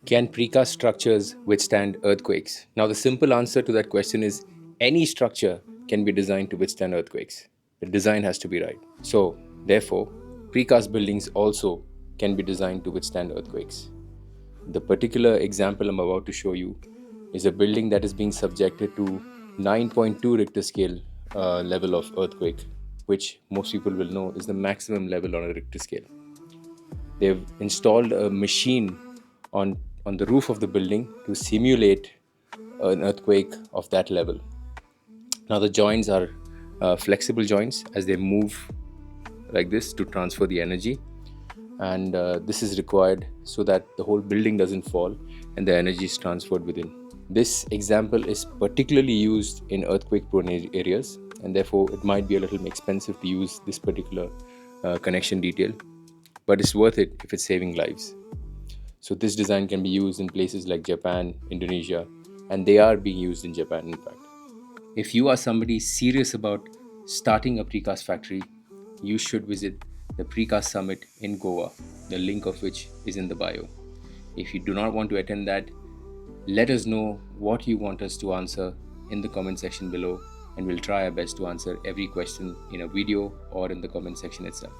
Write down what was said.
Can precast structures withstand earthquakes? Now, the simple answer to that question is any structure can be designed to withstand earthquakes. The design has to be right. So, therefore, precast buildings also can be designed to withstand earthquakes. The particular example I'm about to show you is a building that is being subjected to 9.2 Richter scale level of earthquake, which most people will know is the maximum level on a Richter scale. They've installed a machine on the roof of the building to simulate an earthquake of that level. Now, the joints are flexible joints as they move like this to transfer the energy, and this is required so that the whole building doesn't fall and the energy is transferred within. This example is particularly used in earthquake prone areas, and therefore it might be a little expensive to use this particular connection detail, but it's worth it if it's saving lives. So this design can be used in places like Japan, Indonesia, and they are being used in Japan, in fact. If you are somebody serious about starting a precast factory, you should visit the Precast Summit in Goa, the link of which is in the bio. If you do not want to attend that, let us know what you want us to answer in the comment section below, and we'll try our best to answer every question in a video or in the comment section itself.